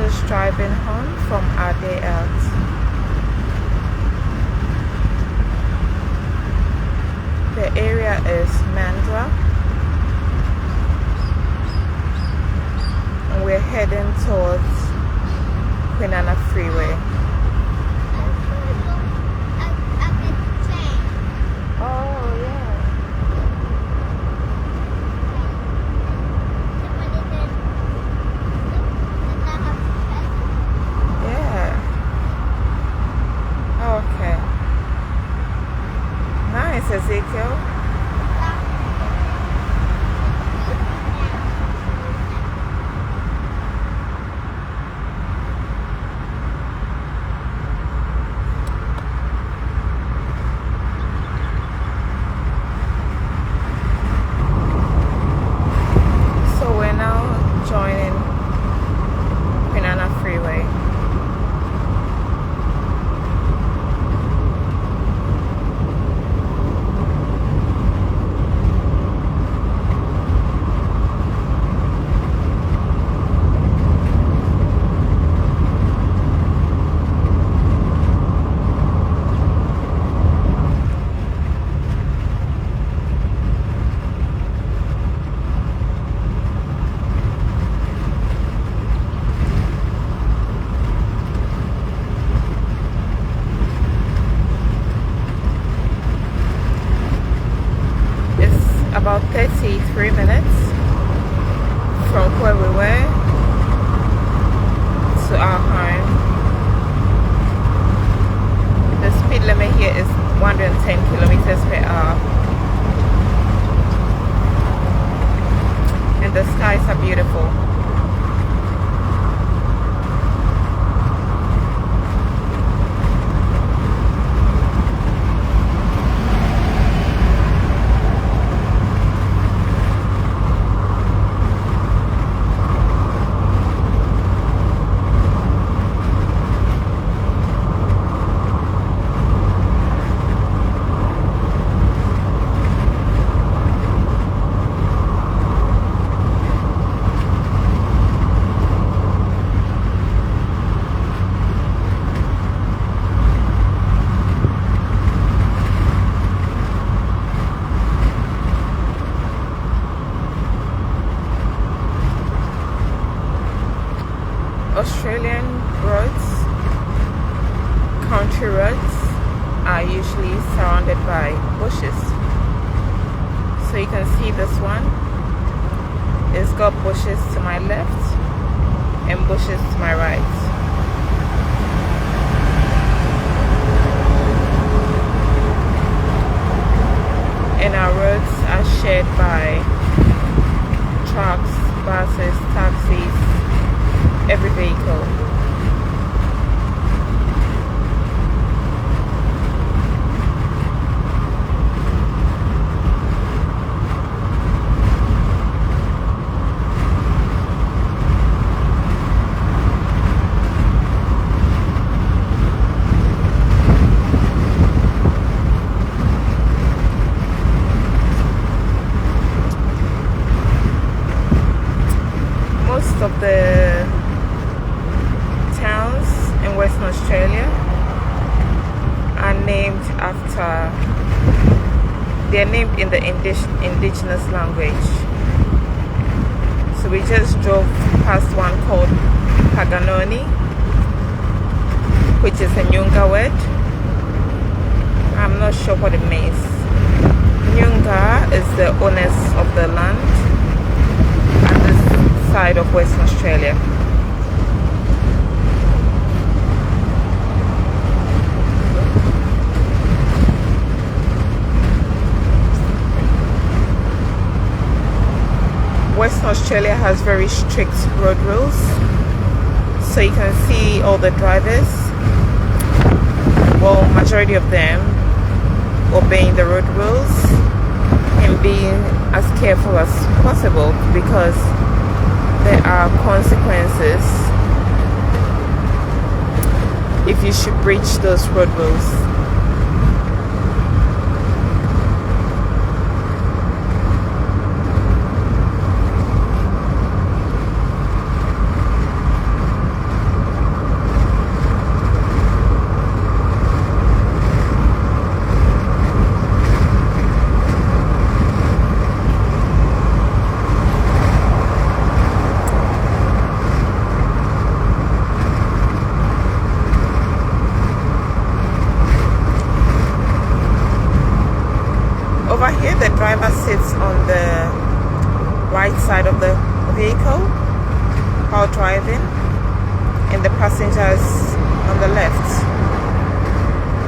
just driving home from our day out. The area is Mandra, and we're heading towards Kwinana Freeway. Oh yeah. Yeah. Okay. Nice, Ezekiel. So we're now joining Kwinana Freeway. About 33 minutes from where we were to our home. The speed limit here is 110 kilometers per hour, and the skies are beautiful. Australian roads, country roads, are usually surrounded by bushes. So you can see this one. It's got bushes to my left and bushes to my right. And our roads are shared by trucks, buses, taxis, every vehicle. Most of the towns in Western Australia are named after, they're named in the indigenous language. So we just drove past one called Paganoni, which is a Nyunga word. I'm not sure what it means. Nyunga is the owners of the land at this side of Western Australia. Western Australia has very strict road rules, so you can see all the drivers, well, majority of them obeying the road rules and being as careful as possible, because there are consequences if you should breach those road rules. driver sits on the right side of the vehicle while driving, and the passengers on the left.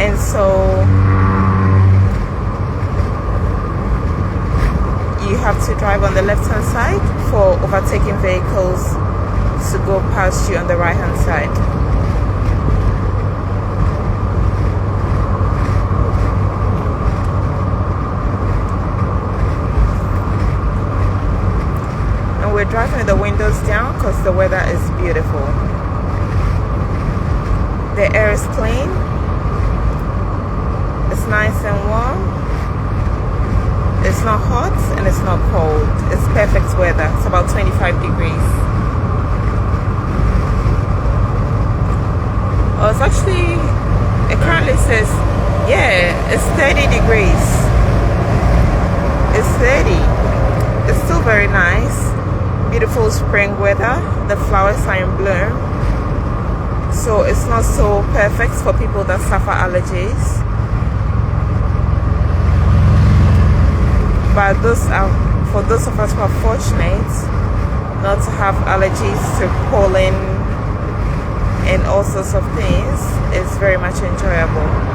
And so you have to drive on the left hand side for overtaking vehicles to go past you on the right hand side. And we're driving with the windows down because the weather is beautiful. The air is clean, it's nice and warm, it's not hot and it's not cold, it's perfect weather. It's about 25 degrees. Oh, it's actually, it currently says, yeah, it's 30 degrees. It's 30. It's still very nice. Beautiful spring weather. The flowers are in bloom. So it's not so perfect for people that suffer allergies. But for those of us who are fortunate not to have allergies to pollen and all sorts of things, it's very much enjoyable.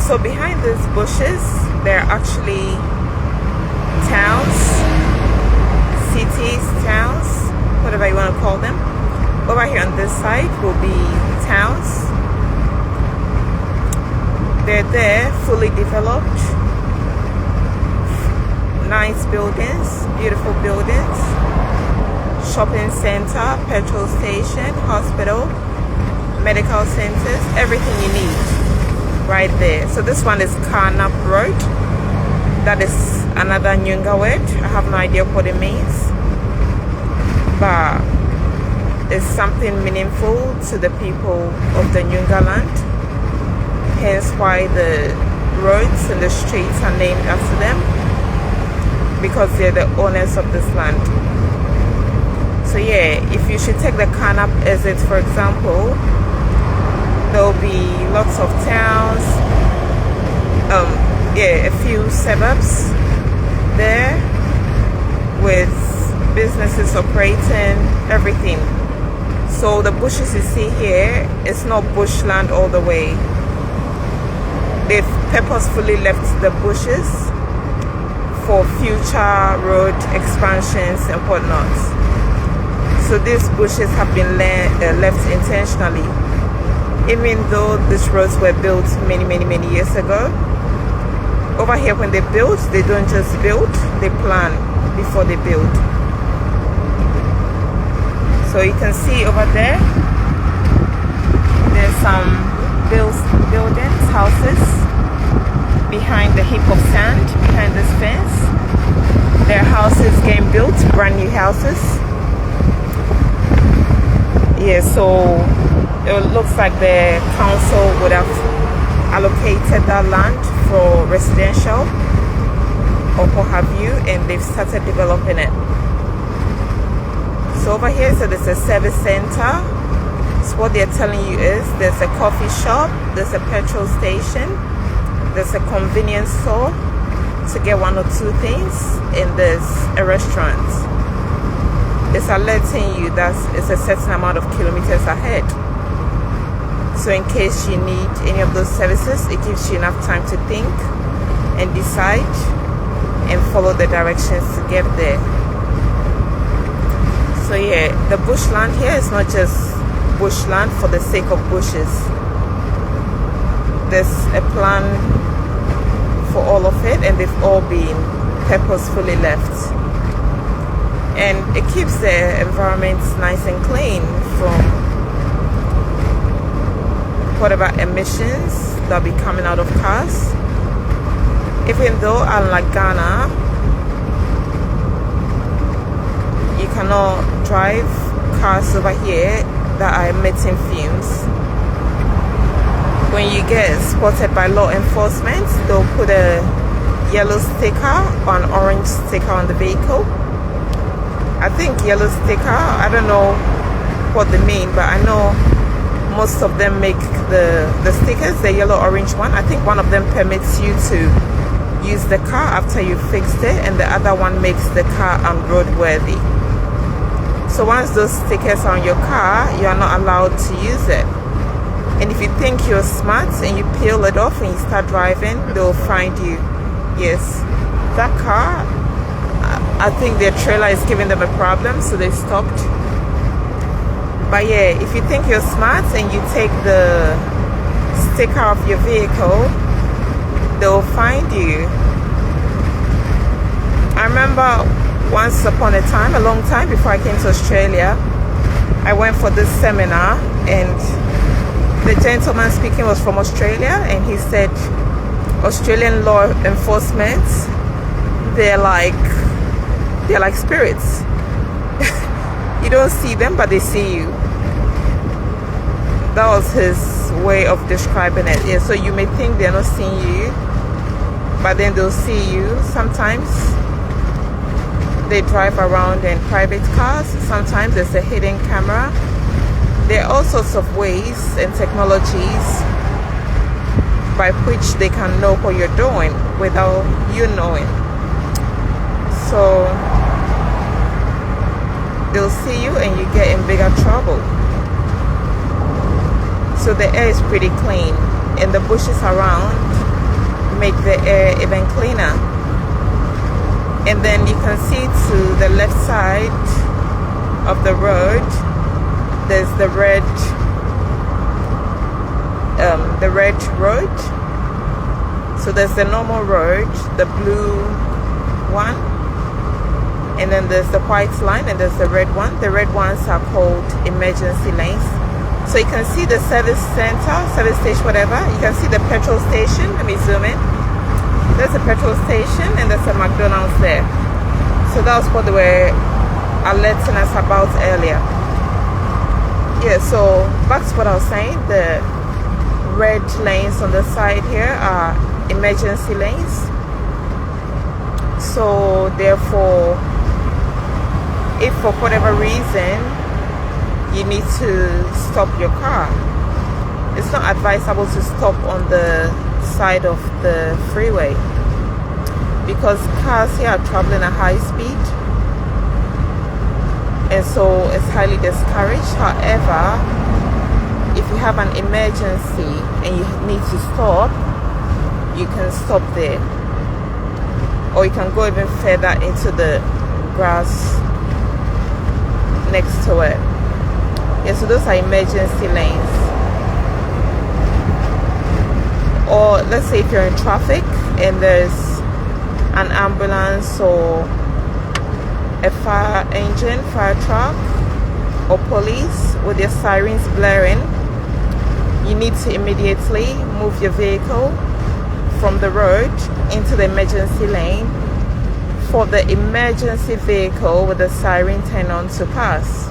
So behind these bushes, there are actually towns, cities, towns, whatever you want to call them. Over here on this side will be towns. They're there, fully developed, nice buildings, beautiful buildings, shopping center, petrol station, hospital, medical centers, everything you need right there. So this one is Karnap Road. That is another Nyunga word. I have no idea what it means, but it's something meaningful to the people of the Nyunga land, hence why the roads and the streets are named after them, because they're the owners of this land. So yeah, if you should take the Karnap exit, for example, there'll be lots of towns, a few suburbs there with businesses operating, everything. So the bushes you see here, it's not bushland all the way. They've purposefully left the bushes for future road expansions and whatnot. So these bushes have been left intentionally. Even though these roads were built many years ago, over here when they build, they don't just build, they plan before they build. So you can see over there, there's some buildings, houses, behind the heap of sand, behind this fence. There are houses getting built, brand new houses. Yeah, so it looks like the council would have allocated that land for residential or what have you, and they've started developing it. So over here, so there's a service center. So what they're telling you is there's a coffee shop, there's a petrol station, there's a convenience store to get one or two things, and there's a restaurant. It's alerting you that it's a certain amount of kilometers ahead. So in case you need any of those services, it gives you enough time to think and decide and follow the directions to get there. So yeah, the bushland here is not just bushland for the sake of bushes. There's a plan for all of it, and they've all been purposefully left. And it keeps the environment nice and clean from whatever emissions that'll be coming out of cars. Even though, unlike Ghana, you cannot drive cars over here that are emitting fumes. When you get spotted by law enforcement, they'll put a yellow sticker or an orange sticker on the vehicle. I think yellow sticker, I don't know what they mean, but I know most of them make the stickers, the yellow orange one. I think one of them permits you to use the car after you fixed it, and the other one makes the car unroadworthy. So once those stickers are on your car, you are not allowed to use it. And if you think you're smart and you peel it off and you start driving, they'll find you. Yes, that car, I think their trailer is giving them a problem, so they stopped. But yeah, if you think you're smart and you take the sticker off your vehicle, they'll find you. I remember once upon a time, a long time before I came to Australia, I went for this seminar, and the gentleman speaking was from Australia, and he said Australian law enforcement, they're like spirits. You don't see them, but they see you. That was his way of describing it. Yeah, so you may think they're not seeing you, but then they'll see you. Sometimes they drive around in private cars. Sometimes there's a hidden camera. There are all sorts of ways and technologies by which they can know what you're doing without you knowing. So they'll see you and you get in bigger trouble. So the air is pretty clean, and the bushes around make the air even cleaner. And then you can see to the left side of the road, there's the red road. So there's the normal road, the blue one, and then there's the white line, and there's the red one. The red ones are called emergency lanes. So you can see the service center, service station, whatever. You can see the petrol station. Let me zoom in. There's a petrol station, and there's a McDonald's there. So that was what they were alerting us about earlier. Yeah, so back to what I was saying. The red lanes on the side here are emergency lanes. So therefore, if for whatever reason you need to stop your car, it's not advisable to stop on the side of the freeway, because cars here are traveling at high speed, and so it's highly discouraged. However, if you have an emergency and you need to stop, you can stop there, or you can go even further into the grass next to it. Yeah, so those are emergency lanes. Or let's say if you're in traffic and there's an ambulance or a fire engine, fire truck, or police with their sirens blaring, you need to immediately move your vehicle from the road into the emergency lane for the emergency vehicle with the siren turned on to pass.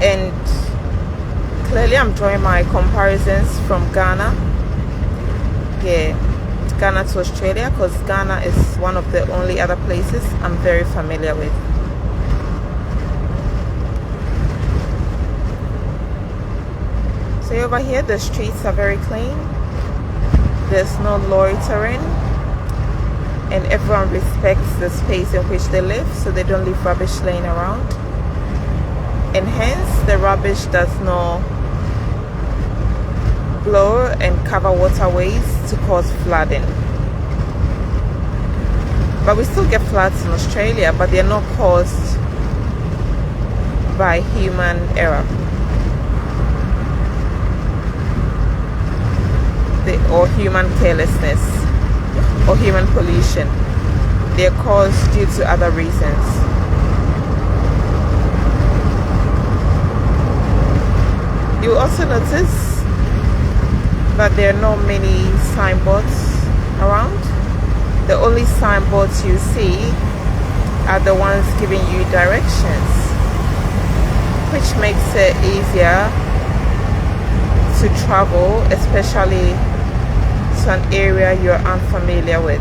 And clearly I'm drawing my comparisons from Ghana. Yeah, Ghana to Australia, because Ghana is one of the only other places I'm very familiar with. So over here the streets are very clean. There's no loitering, and everyone respects the space in which they live, so they don't leave rubbish laying around. And hence the rubbish does not blow and cover waterways to cause flooding. But we still get floods in Australia, but they're not caused by human error or human carelessness or human pollution. They're caused due to other reasons. You also notice that there are not many signboards around. The only signboards you see are the ones giving you directions, which makes it easier to travel, especially to an area you're unfamiliar with.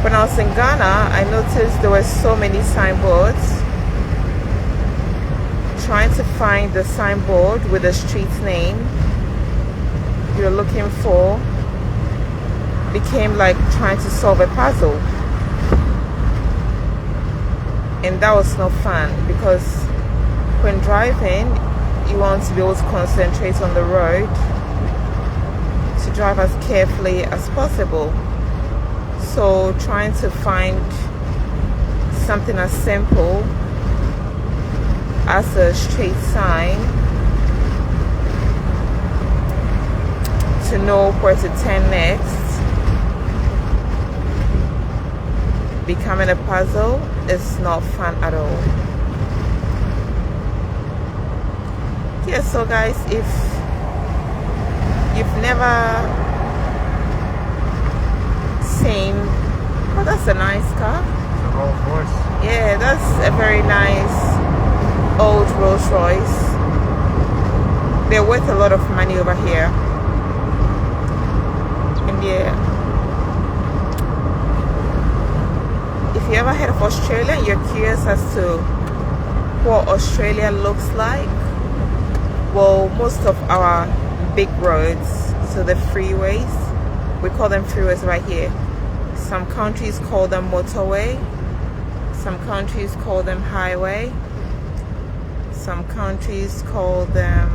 When I was in Ghana, I noticed there were so many signboards. Trying to find the signboard with the street name you're looking for became like trying to solve a puzzle. And that was no fun, because when driving, you want to be able to concentrate on the road, to drive as carefully as possible. So trying to find something as simple as a street sign to know where to turn next, becoming a puzzle, is not fun at all. Yeah, so guys, if you've never seen, oh, that's a nice car. It's a Rolls Royce. Yeah, that's a very nice old Rolls Royce. They're worth a lot of money over here. And yeah, if you ever heard of Australia and you're curious as to what Australia looks like, well, most of our big roads, so the freeways, we call them freeways right here. Some countries call them motorway, some countries call them highway, some countries call them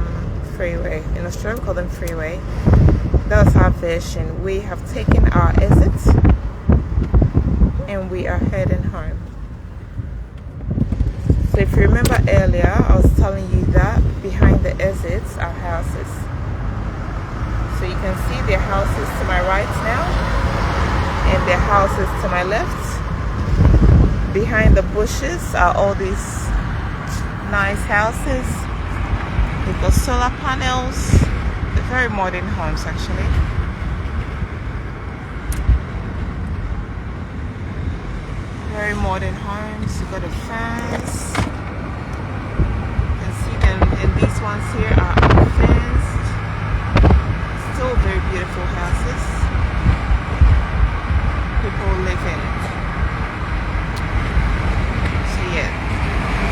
freeway. In Australia we call them freeway. That's our version. We have taken our exit and we are heading home. So if you remember earlier, I was telling you that behind the exits are houses. So you can see there are houses to my right now and there are houses to my left. Behind the bushes are all these nice houses. We've got solar panels. They're very modern homes actually. Very modern homes. You've got a fence. You can see them, and these ones here are unfenced. Still very beautiful houses. People live in. So yeah,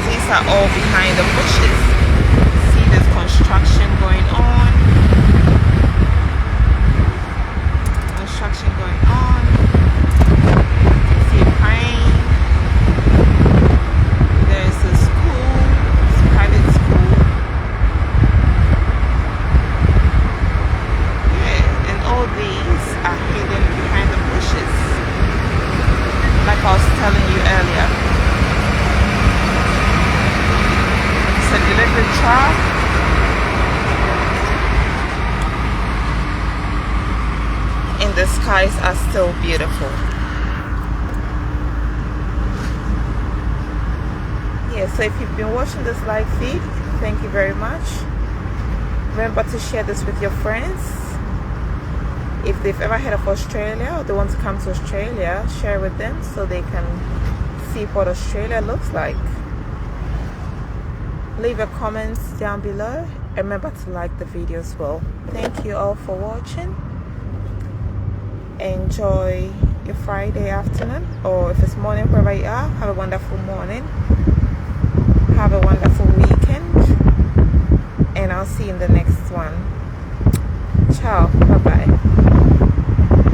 these are all behind the bushes. See, there's construction going on. Construction going on. See a crane. There's a school. It's a private school. Yeah, and all these are hidden behind the bushes, like I was telling you earlier. It's a delivery truck. And the skies are still beautiful. Yeah, so if you've been watching this live feed, thank you very much. Remember to share this with your friends. If they've ever heard of Australia or they want to come to Australia, share with them so they can see what Australia looks like. Leave your comments down below. Remember to like the video as well. Thank you all for watching. Enjoy your Friday afternoon, or if it's morning wherever you are, have a wonderful morning.